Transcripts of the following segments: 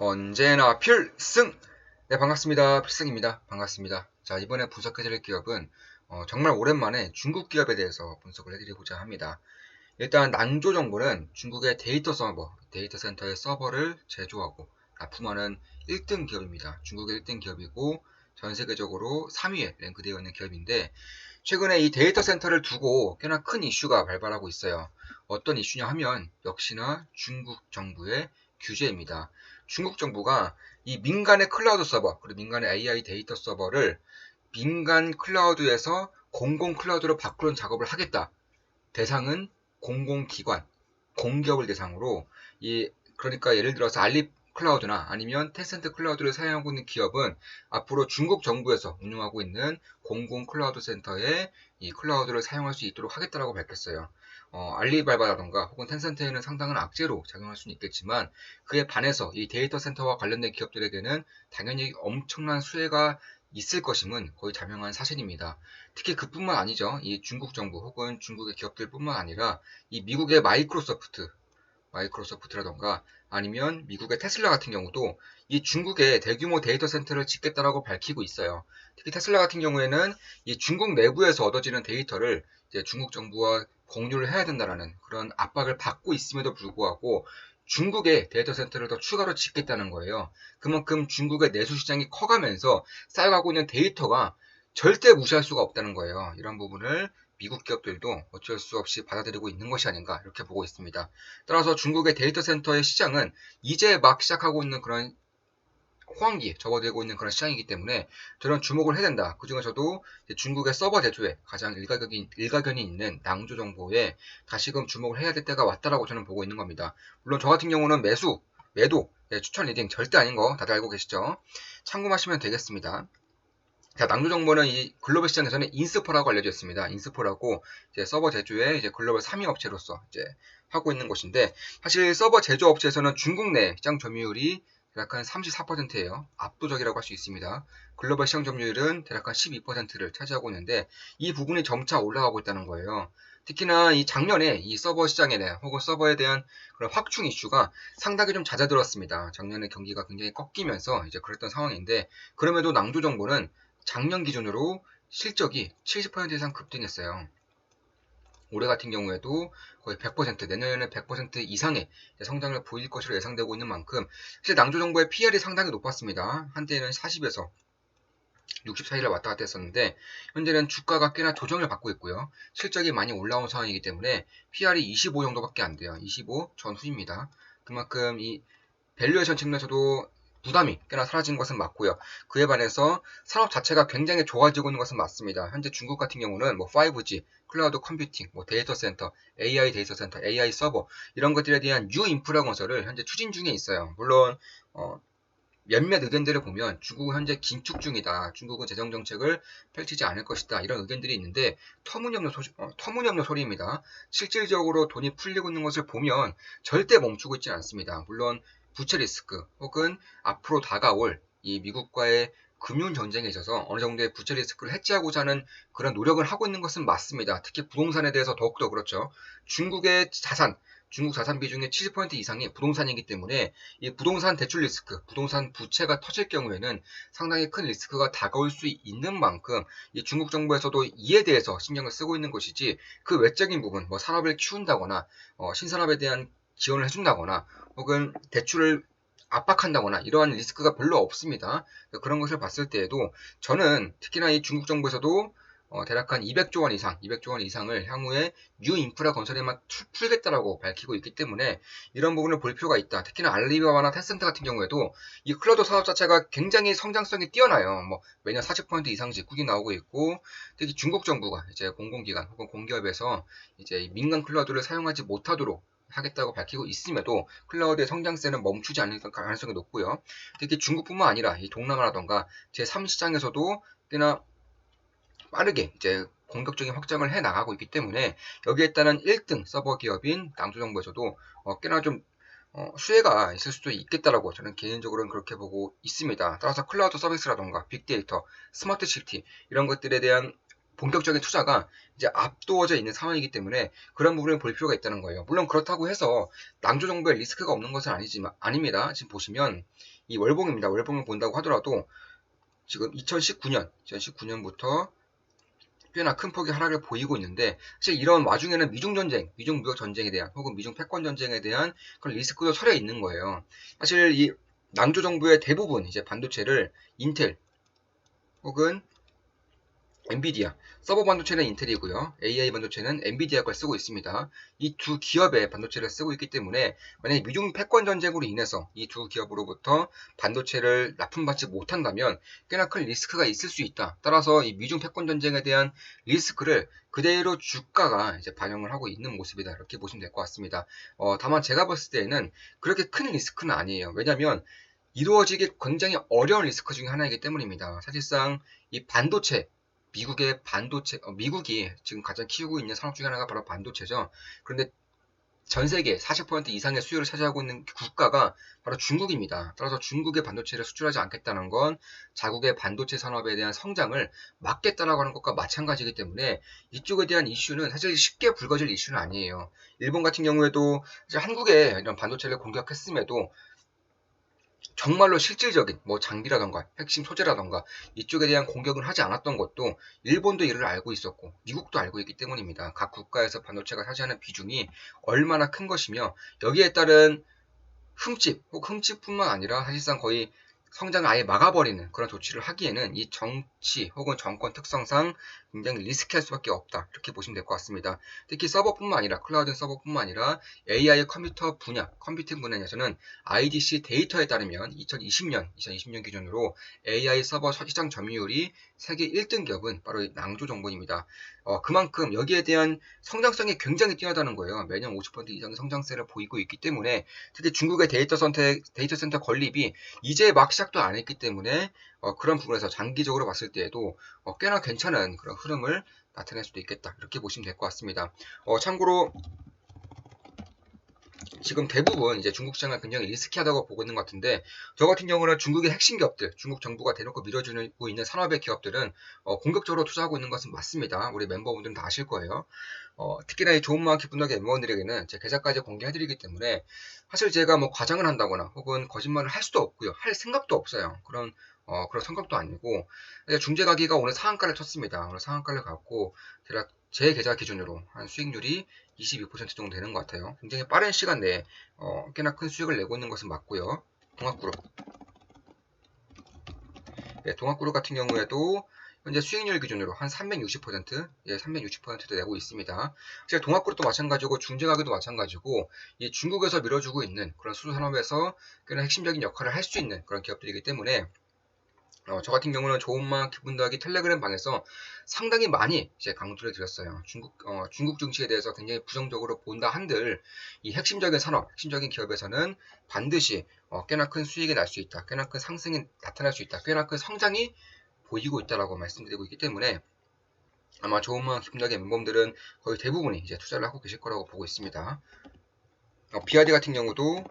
언제나 필승! 네, 반갑습니다. 필승입니다. 반갑습니다. 자, 이번에 분석해드릴 기업은 정말 오랜만에 중국 기업에 대해서 분석을 해드리고자 합니다. 일단 낭조정보는 중국의 데이터 센터의 서버를 제조하고 납품하는 1등 기업입니다. 중국의 1등 기업이고 전 세계적으로 3위에 랭크되어 있는 기업인데, 최근에 이 데이터 센터를 두고 꽤나 큰 이슈가 발발하고 있어요. 어떤 이슈냐 하면 역시나 중국 정부의 규제입니다. 중국 정부가 이 민간의 클라우드 서버, 그리고 민간의 AI 데이터 서버를 민간 클라우드에서 공공 클라우드로 바꾸는 작업을 하겠다. 대상은 공공기관, 공기업을 대상으로, 그러니까 예를 들어서 알립 클라우드나 아니면 텐센트 클라우드를 사용하고 있는 기업은 앞으로 중국 정부에서 운영하고 있는 공공 클라우드 센터에 이 클라우드를 사용할 수 있도록 하겠다라고 밝혔어요. 알리바바라던가 혹은 텐센트에는 상당한 악재로 작용할 수는 있겠지만, 그에 반해서 이 데이터 센터와 관련된 기업들에게는 당연히 엄청난 수혜가 있을 것임은 거의 자명한 사실입니다. 특히 그뿐만 아니죠. 이 중국 정부 혹은 중국의 기업들뿐만 아니라 이 미국의 마이크로소프트라던가 아니면 미국의 테슬라 같은 경우도 이 중국의 대규모 데이터 센터를 짓겠다라고 밝히고 있어요. 특히 테슬라 같은 경우에는 이 중국 내부에서 얻어지는 데이터를 이제 중국 정부와 공유를 해야 된다라는 그런 압박을 받고 있음에도 불구하고 중국의 데이터 센터를 더 추가로 짓겠다는 거예요. 그만큼 중국의 내수 시장이 커가면서 쌓여가고 있는 데이터가 절대 무시할 수가 없다는 거예요. 이런 부분을 미국 기업들도 어쩔 수 없이 받아들이고 있는 것이 아닌가 이렇게 보고 있습니다. 따라서 중국의 데이터 센터의 시장은 이제 막 시작하고 있는 그런 호황기에 접어들고 있는 그런 시장이기 때문에 저는 주목을 해야 된다. 그중에서도 중국의 서버 대조에 가장 일가견이 있는 낭조 정보에 다시금 주목을 해야 될 때가 왔다라고 저는 보고 있는 겁니다. 물론 저 같은 경우는 매도, 추천 리딩 절대 아닌 거 다들 알고 계시죠? 참고하시면 되겠습니다. 자, 낭조 정보는 이 글로벌 시장에서는 인스포라고 알려져 있습니다. 인스포라고 이제 서버 제조의 이제 글로벌 3위 업체로서 이제 하고 있는 곳인데, 사실 서버 제조 업체에서는 중국 내 시장 점유율이 대략 한 34%예요. 압도적이라고 할 수 있습니다. 글로벌 시장 점유율은 대략 한 12%를 차지하고 있는데, 이 부분이 점차 올라가고 있다는 거예요. 특히나 이 작년에 이 서버 시장에 대한 혹은 서버에 대한 그런 확충 이슈가 상당히 좀 잦아들었습니다. 작년에 경기가 굉장히 꺾이면서 이제 그랬던 상황인데, 그럼에도 낭조 정보는 작년 기준으로 실적이 70% 이상 급등했어요. 올해 같은 경우에도 거의 100%, 내년에는 100% 이상의 성장을 보일 것으로 예상되고 있는 만큼, 사실 낭조정보의 PR이 상당히 높았습니다. 한때는 40에서 60 사이를 왔다 갔다 했었는데, 현재는 주가가 꽤나 조정을 받고 있고요. 실적이 많이 올라온 상황이기 때문에 PR이 25 정도밖에 안 돼요. 25 전후입니다. 그만큼 이 밸류에이션 측면에서도 부담이 꽤나 사라진 것은 맞고요. 그에 반해서 산업 자체가 굉장히 좋아지고 있는 것은 맞습니다. 현재 중국 같은 경우는 뭐 5G, 클라우드 컴퓨팅, 뭐 데이터 센터, AI 데이터 센터, AI 서버 이런 것들에 대한 뉴 인프라 건설을 현재 추진 중에 있어요. 물론 몇몇 의견들을 보면 중국은 현재 긴축 중이다. 중국은 재정 정책을 펼치지 않을 것이다. 이런 의견들이 있는데 터무니없는 소리입니다. 실질적으로 돈이 풀리고 있는 것을 보면 절대 멈추고 있지는 않습니다. 물론 부채 리스크 혹은 앞으로 다가올 이 미국과의 금융 전쟁에 있어서 어느 정도의 부채 리스크를 해지하고자 하는 그런 노력을 하고 있는 것은 맞습니다. 특히 부동산에 대해서 더욱더 그렇죠. 중국 자산 비중의 70% 이상이 부동산이기 때문에 이 부동산 대출 리스크, 부동산 부채가 터질 경우에는 상당히 큰 리스크가 다가올 수 있는 만큼 이 중국 정부에서도 이에 대해서 신경을 쓰고 있는 것이지, 그 외적인 부분, 뭐 산업을 키운다거나 신산업에 대한 지원을 해준다거나 혹은 대출을 압박한다거나 이러한 리스크가 별로 없습니다. 그런 것을 봤을 때에도 저는 특히나 이 중국 정부에서도 대략 한 200조 원 이상, 200조 원 이상을 향후에 뉴 인프라 건설에만 풀겠다라고 밝히고 있기 때문에 이런 부분을 볼 필요가 있다. 특히나 알리바바나 텐센트 같은 경우에도 이 클라우드 사업 자체가 굉장히 성장성이 뛰어나요. 뭐 매년 40% 이상씩 꾸준히 나오고 있고, 특히 중국 정부가 이제 공공기관 혹은 공기업에서 이제 민간 클라우드를 사용하지 못하도록 하겠다고 밝히고 있음에도 클라우드의 성장세는 멈추지 않을 가능성이 높고요. 특히 중국뿐만 아니라 이 동남아라던가 제3시장에서도 꽤나 빠르게 이제 공격적인 확장을 해 나가고 있기 때문에 여기에 따른 1등 서버 기업인 낭조정보에서도 꽤나 좀 수혜가 있을 수도 있겠다라고 저는 개인적으로는 그렇게 보고 있습니다. 따라서 클라우드 서비스라던가 빅데이터, 스마트 시티 이런 것들에 대한 본격적인 투자가 이제 앞두어져 있는 상황이기 때문에 그런 부분을 볼 필요가 있다는 거예요. 물론 그렇다고 해서 낭조 정부에 리스크가 없는 것은 아닙니다. 지금 보시면 이 월봉입니다. 월봉을 본다고 하더라도 지금 2019년부터 꽤나 큰 폭의 하락을 보이고 있는데, 사실 이런 와중에는 미중 전쟁, 미중 무역 전쟁에 대한 혹은 미중 패권 전쟁에 대한 그런 리스크도 처해 있는 거예요. 사실 이 낭조 정부의 대부분 이제 반도체를 인텔 혹은 엔비디아, 서버 반도체는 인텔이고요. AI 반도체는 엔비디아 걸 쓰고 있습니다. 이 두 기업의 반도체를 쓰고 있기 때문에 만약에 미중 패권 전쟁으로 인해서 이 두 기업으로부터 반도체를 납품받지 못한다면 꽤나 큰 리스크가 있을 수 있다. 따라서 이 미중 패권 전쟁에 대한 리스크를 그대로 주가가 이제 반영을 하고 있는 모습이다. 이렇게 보시면 될 것 같습니다. 다만 제가 봤을 때는 그렇게 큰 리스크는 아니에요. 왜냐하면 이루어지기 굉장히 어려운 리스크 중에 하나이기 때문입니다. 사실상 이 반도체, 미국이 지금 가장 키우고 있는 산업 중에 하나가 바로 반도체죠. 그런데 전 세계 40% 이상의 수요를 차지하고 있는 국가가 바로 중국입니다. 따라서 중국의 반도체를 수출하지 않겠다는 건 자국의 반도체 산업에 대한 성장을 막겠다라고 하는 것과 마찬가지이기 때문에 이쪽에 대한 이슈는 사실 쉽게 불거질 이슈는 아니에요. 일본 같은 경우에도 한국에 이런 반도체를 공격했음에도 정말로 실질적인 뭐 장비라던가 핵심 소재라던가 이쪽에 대한 공격을 하지 않았던 것도 일본도 이를 알고 있었고 미국도 알고 있기 때문입니다. 각 국가에서 반도체가 차지하는 비중이 얼마나 큰 것이며 여기에 따른 흠집뿐만 아니라 사실상 거의 성장을 아예 막아버리는 그런 조치를 하기에는 이 정치 혹은 정권 특성상 굉장히 리스키할 수밖에 없다. 이렇게 보시면 될 것 같습니다. 특히 서버뿐만 아니라 클라우드 서버뿐만 아니라 AI 컴퓨팅 분야에서는 IDC 데이터에 따르면 2020년 기준으로 AI 서버 시장 점유율이 세계 1등 기업은 바로 낭조 정보입니다. 그만큼 여기에 대한 성장성이 굉장히 뛰어나다는 거예요. 매년 50% 이상의 성장세를 보이고 있기 때문에 특히 중국의 데이터 센터 건립이 이제 막 시작도 안 했기 때문에 그런 부분에서 장기적으로 봤을 때에도 꽤나 괜찮은 그런 흐름을 나타낼 수도 있겠다. 이렇게 보시면 될 것 같습니다. 참고로 지금 대부분 이제 중국 시장을 굉장히 리스키하다고 보고 있는 것 같은데 저 같은 경우는 중국의 핵심 기업들, 중국 정부가 대놓고 밀어주고 있는 산업의 기업들은 공격적으로 투자하고 있는 것은 맞습니다. 우리 멤버분들은 다 아실 거예요. 특히나 이 좋은 마음 기쁜 덕의 멤버분들에게는 제 계좌까지 공개해드리기 때문에 사실 제가 뭐 과장을 한다거나 혹은 거짓말을 할 수도 없고요. 할 생각도 없어요. 그런 성격도 아니고 중재가기가 오늘 상한가를 쳤습니다. 오늘 상한가를 갖고 대략 제 계좌 기준으로 한 수익률이 22% 정도 되는 것 같아요. 굉장히 빠른 시간 내에 꽤나 큰 수익을 내고 있는 것은 맞고요. 동학그룹, 네, 동학그룹 같은 경우에도 현재 수익률 기준으로 한 360%, 360%도 내고 있습니다. 사실 동학그룹도 마찬가지고 중재가기도 마찬가지고 이 중국에서 밀어주고 있는 그런 수소산업에서 꽤나 핵심적인 역할을 할 수 있는 그런 기업들이기 때문에 저 같은 경우는 좋은마 기분 더하기 텔레그램 방에서 상당히 많이 이제 강조를 드렸어요. 중국 증시에 대해서 굉장히 부정적으로 본다 한들 이 핵심적인 산업, 핵심적인 기업에서는 반드시 꽤나 큰 수익이 날 수 있다. 꽤나 큰 상승이 나타날 수 있다. 꽤나 큰 성장이 보이고 있다라고 말씀드리고 있기 때문에 아마 좋은마 기분 더하기 멤버들은 거의 대부분이 이제 투자를 하고 계실 거라고 보고 있습니다. BRD 같은 경우도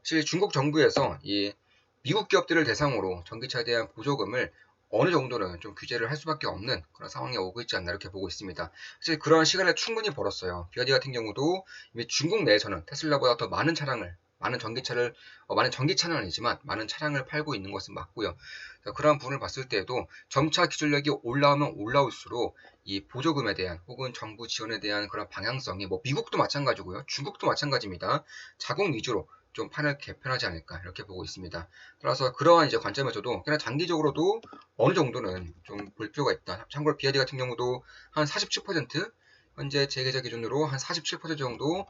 사실 중국 정부에서 이 미국 기업들을 대상으로 전기차에 대한 보조금을 어느 정도는 좀 규제를 할 수밖에 없는 그런 상황에 오고 있지 않나 이렇게 보고 있습니다. 사실 그런 시간을 충분히 벌었어요. BYD 같은 경우도 이미 중국 내에서는 테슬라보다 더 많은 차량을, 많은 전기차는 아니지만 많은 차량을 팔고 있는 것은 맞고요. 그런 부분을 봤을 때에도 점차 기술력이 올라오면 올라올수록 이 보조금에 대한 혹은 정부 지원에 대한 그런 방향성이 뭐 미국도 마찬가지고요. 중국도 마찬가지입니다. 자국 위주로 좀 판을 개편하지 않을까 이렇게 보고 있습니다. 따라서 그러한 이제 관점에서도 그냥 장기적으로도 어느 정도는 좀 볼 필요가 있다. 참고로 BYD 같은 경우도 한 47%, 현재 제 계좌 기준으로 한 47% 정도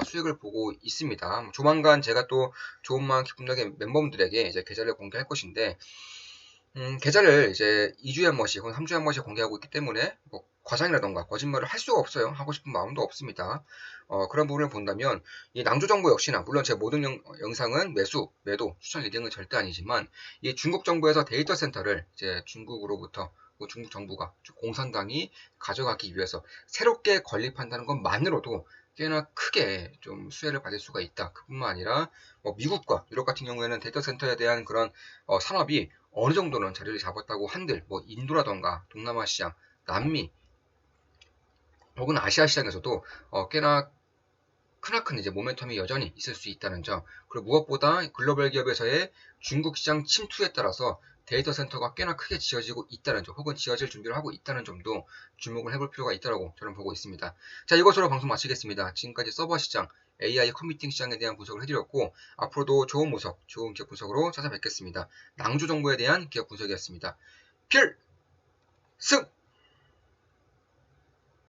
수익을 보고 있습니다. 조만간 제가 또 좋은 마음 기쁜 덕의 멤버분들에게 이제 계좌를 공개할 것인데 계좌를 이제 2주에 한 번씩 혹은 3주에 한 번씩 공개하고 있기 때문에 뭐 과장이라던가 거짓말을 할 수가 없어요. 하고 싶은 마음도 없습니다. 그런 부분을 본다면 이 낭조 정부 역시나 물론 제 모든 영상은 매도, 추천 리딩은 절대 아니지만 이 중국 정부에서 데이터 센터를 이제 중국으로부터 중국 정부가 공산당이 가져가기 위해서 새롭게 건립한다는 것만으로도 꽤나 크게 좀 수혜를 받을 수가 있다. 그뿐만 아니라 뭐 미국과 유럽 같은 경우에는 데이터 센터에 대한 그런 산업이 어느 정도는 자리를 잡았다고 한들 뭐 인도라던가 동남아 시장 남미 혹은 아시아 시장에서도 꽤나 크나큰 이제 모멘텀이 여전히 있을 수 있다는 점, 그리고 무엇보다 글로벌 기업에서의 중국 시장 침투에 따라서 데이터 센터가 꽤나 크게 지어지고 있다는 점, 혹은 지어질 준비를 하고 있다는 점도 주목을 해볼 필요가 있다고 저는 보고 있습니다. 자, 이것으로 방송 마치겠습니다. 지금까지 서버 시장, AI 컴퓨팅 시장에 대한 분석을 해드렸고, 앞으로도 좋은 모습, 좋은 기업 분석으로 찾아뵙겠습니다. 낭주 정보에 대한 기업 분석이었습니다. 필승!